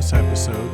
this episode.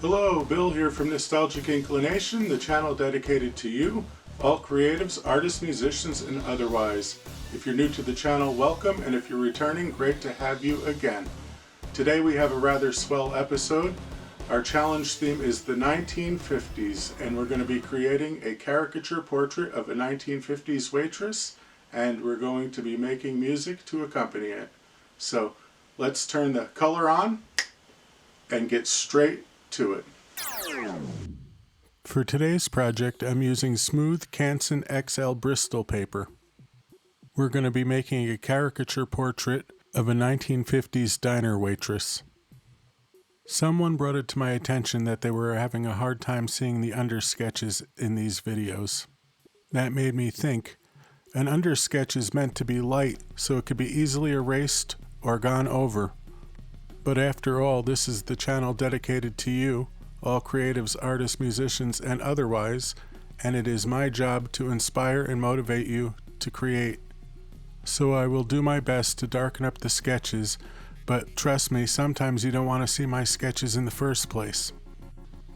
Hello, Bill here from Nostalgic Inclination, the channel dedicated to you, all creatives, artists, musicians, and otherwise. If you're new to the channel, welcome, and if you're returning, great to have you again. Today we have a rather swell episode. Our challenge theme is the 1950s, and we're going to be creating a caricature portrait of a 1950s waitress, and we're going to be making music to accompany it. So let's turn the color on and get straight to it. For today's project, I'm using smooth Canson XL Bristol paper. We're going to be making a caricature portrait of a 1950s diner waitress. Someone brought it to my attention that they were having a hard time seeing the undersketches in these videos. That made me think, an undersketch is meant to be light so it could be easily erased or gone over. But after all, this is the channel dedicated to you, all creatives, artists, musicians, and otherwise, and it is my job to inspire and motivate you to create. So I will do my best to darken up the sketches, but trust me, sometimes you don't want to see my sketches in the first place.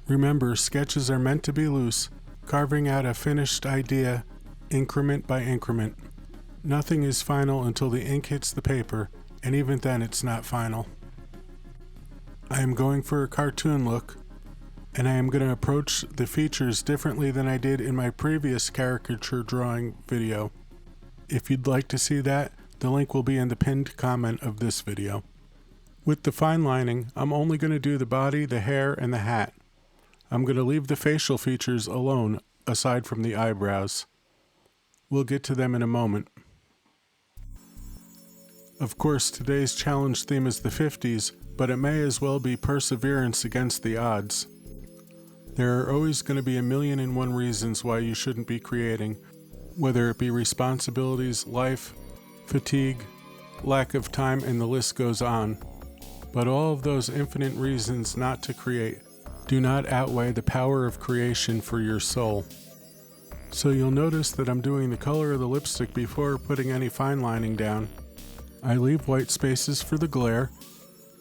Remember, sketches are meant to be loose, carving out a finished idea increment by increment. Nothing is final until the ink hits the paper, and even then it's not final. I am going for a cartoon look, and I am going to approach the features differently than I did in my previous caricature drawing video. If you'd like to see that, the link will be in the pinned comment of this video. With the fine lining, I'm only going to do the body, the hair, and the hat. I'm going to leave the facial features alone, aside from the eyebrows. We'll get to them in a moment. Of course, today's challenge theme is the 50s, but it may as well be perseverance against the odds. There are always going to be 1,000,001 reasons why you shouldn't be creating, whether it be responsibilities, life, fatigue, lack of time, and the list goes on. But all of those infinite reasons not to create do not outweigh the power of creation for your soul. So you'll notice that I'm doing the color of the lipstick before putting any fine lining down. I leave white spaces for the glare,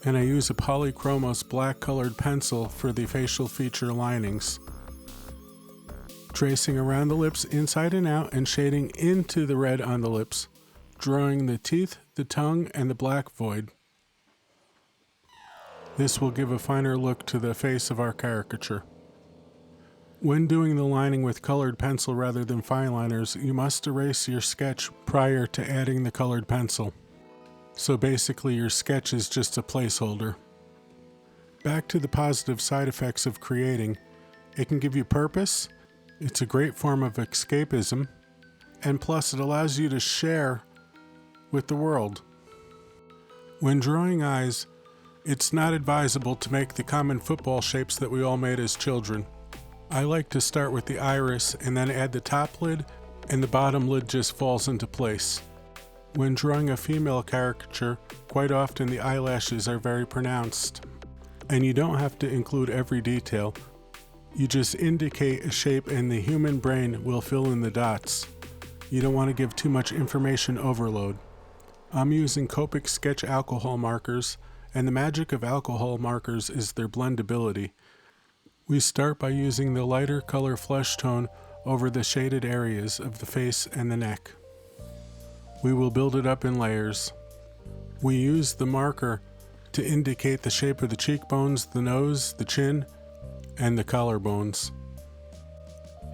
and I use a polychromos black colored pencil for the facial feature linings. Tracing around the lips inside and out and shading into the red on the lips, drawing the teeth, the tongue, and the black void. This will give a finer look to the face of our caricature. When doing the lining with colored pencil rather than fine liners, you must erase your sketch prior to adding the colored pencil. So basically your sketch is just a placeholder. Back to the positive side effects of creating. It can give you purpose, it's a great form of escapism, and plus it allows you to share with the world. When drawing eyes, it's not advisable to make the common football shapes that we all made as children. I like to start with the iris and then add the top lid, and the bottom lid just falls into place. When drawing a female caricature, quite often the eyelashes are very pronounced. And you don't have to include every detail. You just indicate a shape and the human brain will fill in the dots. You don't want to give too much information overload. I'm using Copic sketch alcohol markers, and the magic of alcohol markers is their blendability. We start by using the lighter color flesh tone over the shaded areas of the face and the neck. We will build it up in layers. We use the marker to indicate the shape of the cheekbones, the nose, the chin, and the collarbones.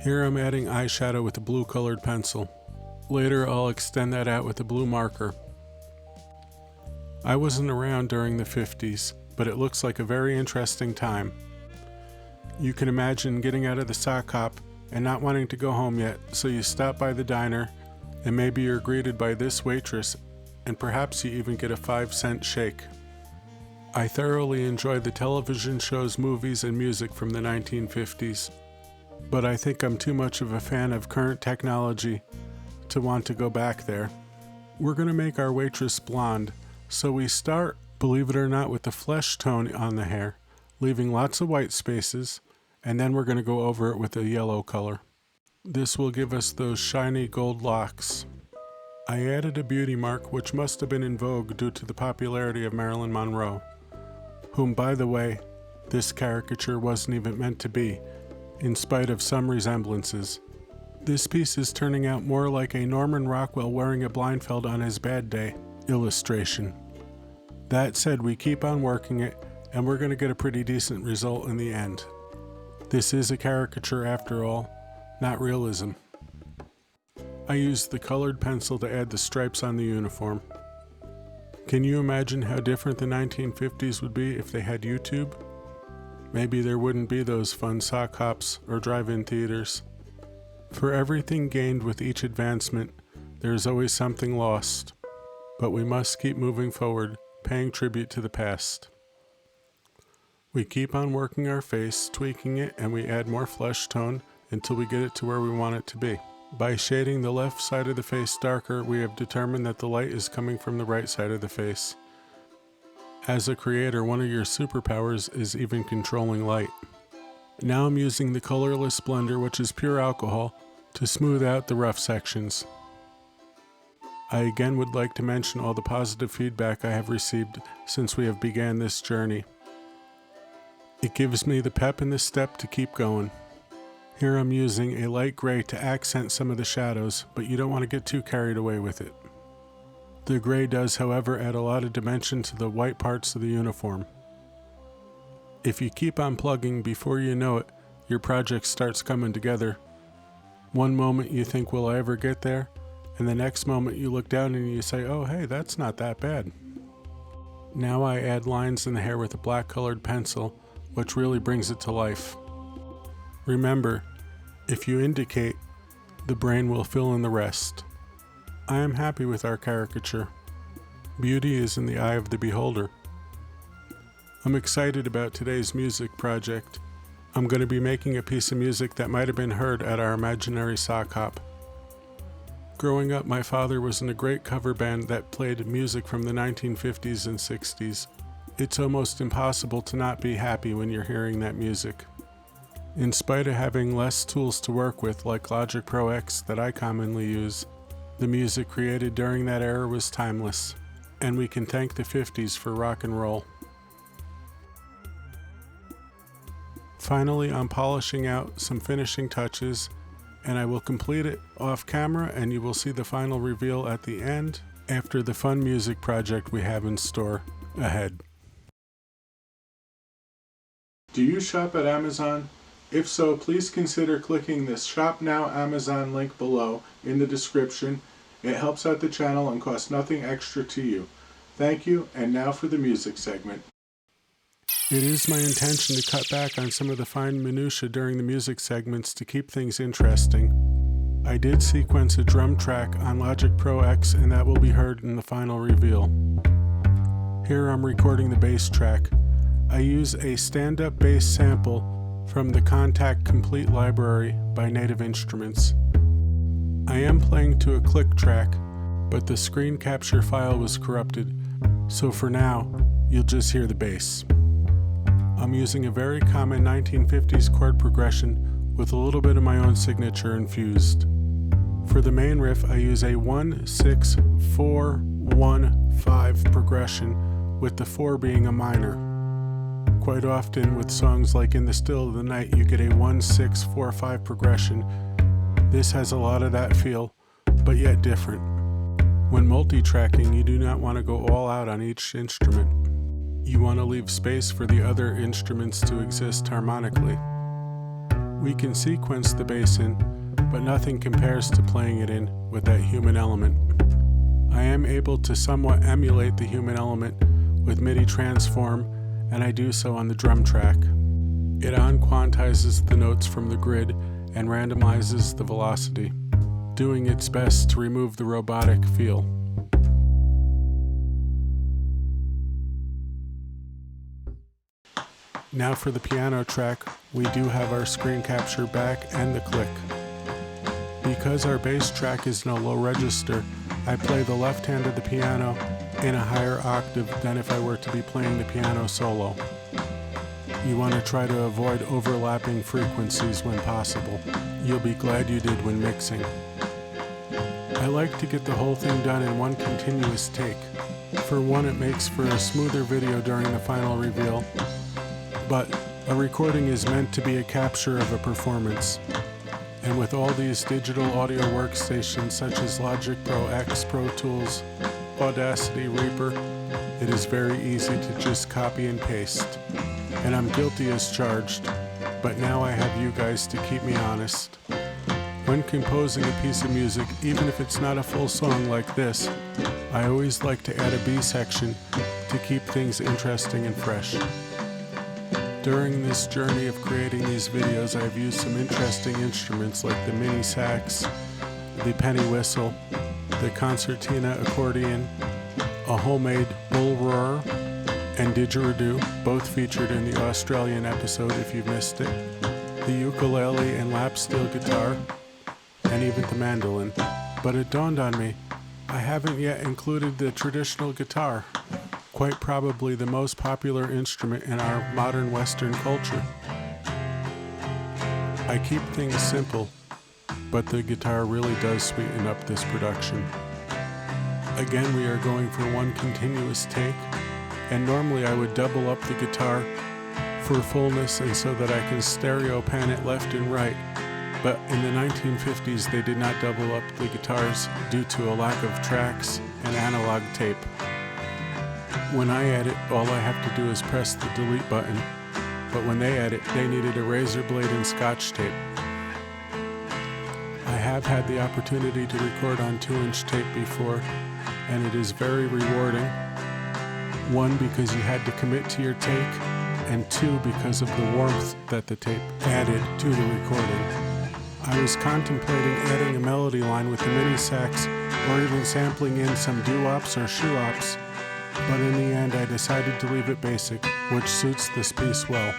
Here I'm adding eyeshadow with a blue colored pencil. Later I'll extend that out with a blue marker. I wasn't around during the 50s, but it looks like a very interesting time. You can imagine getting out of the sock hop and not wanting to go home yet, so you stop by the diner, and maybe you're greeted by this waitress, and perhaps you even get a 5-cent shake. I thoroughly enjoy the television shows, movies, and music from the 1950s, but I think I'm too much of a fan of current technology to want to go back there. We're going to make our waitress blonde, So we start, believe it or not, with the flesh tone on the hair, leaving lots of white spaces, and then we're going to go over it with a yellow color. This will give us those shiny gold locks. I added a beauty mark which must have been in vogue due to the popularity of Marilyn Monroe, whom, by the way, this caricature wasn't even meant to be, in spite of some resemblances. This piece is turning out more like a Norman Rockwell wearing a blindfold on his bad day illustration. That said, we keep on working it, and we're going to get a pretty decent result in the end. This is a caricature after all, not realism. I used the colored pencil to add the stripes on the uniform. Can you imagine how different the 1950s would be if they had YouTube? Maybe there wouldn't be those fun sock hops or drive-in theaters. For everything gained with each advancement, there is always something lost. But we must keep moving forward, paying tribute to the past. We keep on working our face, tweaking it, and we add more flesh tone until we get it to where we want it to be. By shading the left side of the face darker, we have determined that the light is coming from the right side of the face. As a creator, one of your superpowers is even controlling light. Now I'm using the colorless blender, which is pure alcohol, to smooth out the rough sections. I again would like to mention all the positive feedback I have received since we have began this journey. It gives me the pep in the step to keep going. Here I'm using a light gray to accent some of the shadows, but you don't want to get too carried away with it. The gray does, however, add a lot of dimension to the white parts of the uniform. If you keep on plugging, before you know it, your project starts coming together. One moment you think, will I ever get there? And the next moment you look down and you say, oh hey, that's not that bad. Now I add lines in the hair with a black colored pencil, which really brings it to life. Remember, if you indicate, the brain will fill in the rest. I am happy with our caricature. Beauty is in the eye of the beholder. I'm excited about today's music project. I'm going to be making a piece of music that might have been heard at our imaginary sock hop. Growing up, my father was in a great cover band that played music from the 1950s and 60s. It's almost impossible to not be happy when you're hearing that music. In spite of having less tools to work with, like Logic Pro X that I commonly use, the music created during that era was timeless, and we can thank the 50s for rock and roll. Finally, I'm polishing out some finishing touches, and I will complete it off camera, and you will see the final reveal at the end after the fun music project we have in store ahead. Do you shop at Amazon? If so, please consider clicking this Shop Now Amazon link below in the description. It helps out the channel and costs nothing extra to you. Thank you, and now for the music segment. It is my intention to cut back on some of the fine minutiae during the music segments to keep things interesting. I did sequence a drum track on Logic Pro X, and that will be heard in the final reveal. Here I'm recording the bass track. I use a stand-up bass sample from the Contact Complete library by Native Instruments. I am playing to a click track, but the screen capture file was corrupted, so for now, you'll just hear the bass. I'm using a very common 1950s chord progression with a little bit of my own signature infused. For the main riff, I use a 1-6-4-1-5 progression, with the 4 being a minor. Quite often with songs like In the Still of the Night, you get a 1-6-4-5 progression. This has a lot of that feel, but yet different. When multi-tracking, you do not want to go all out on each instrument. You want to leave space for the other instruments to exist harmonically. We can sequence the bass in, but nothing compares to playing it in with that human element. I am able to somewhat emulate the human element with MIDI transform, and I do so on the drum track. It unquantizes the notes from the grid and randomizes the velocity, doing its best to remove the robotic feel. Now for the piano track, we do have our screen capture back and the click. Because our bass track is in a low register, I play the left hand of the piano in a higher octave than if I were to be playing the piano solo. You want to try to avoid overlapping frequencies when possible. You'll be glad you did when mixing. I like to get the whole thing done in one continuous take. For one, it makes for a smoother video during the final reveal, but a recording is meant to be a capture of a performance. And with all these digital audio workstations such as Logic Pro X, Pro Tools, Audacity, Reaper, it is very easy to just copy and paste. And I'm guilty as charged, but now I have you guys to keep me honest. When composing a piece of music, even if it's not a full song like this, I always like to add a B section to keep things interesting and fresh. During this journey of creating these videos, I've used some interesting instruments like the mini sax, the penny whistle, the concertina accordion, a homemade bull roarer, and didgeridoo, both featured in the Australian episode if you've missed it, the ukulele and lap steel guitar, and even the mandolin. But it dawned on me, I haven't yet included the traditional guitar, quite probably the most popular instrument in our modern Western culture. I keep things simple, but the guitar really does sweeten up this production. Again, we are going for one continuous take, and normally I would double up the guitar for fullness and so that I can stereo pan it left and right. But in the 1950s, they did not double up the guitars due to a lack of tracks and analog tape. When I edit, all I have to do is press the delete button, but when they edit, they needed a razor blade and scotch tape. I have had the opportunity to record on 2-inch tape before, and it is very rewarding. One, because you had to commit to your take, and two, because of the warmth that the tape added to the recording. I was contemplating adding a melody line with the mini sax or even sampling in some doo-wops or shoo-wops, but in the end I decided to leave it basic, which suits this piece well.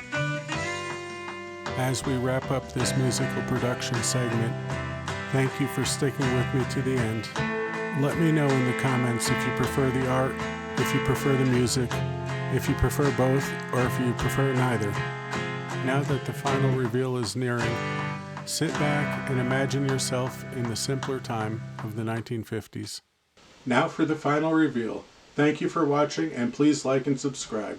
As we wrap up this musical production segment, thank you for sticking with me to the end. Let me know in the comments if you prefer the art, if you prefer the music, if you prefer both, or if you prefer neither. Now that the final reveal is nearing, sit back and imagine yourself in the simpler time of the 1950s. Now for the final reveal. Thank you for watching, and please like and subscribe.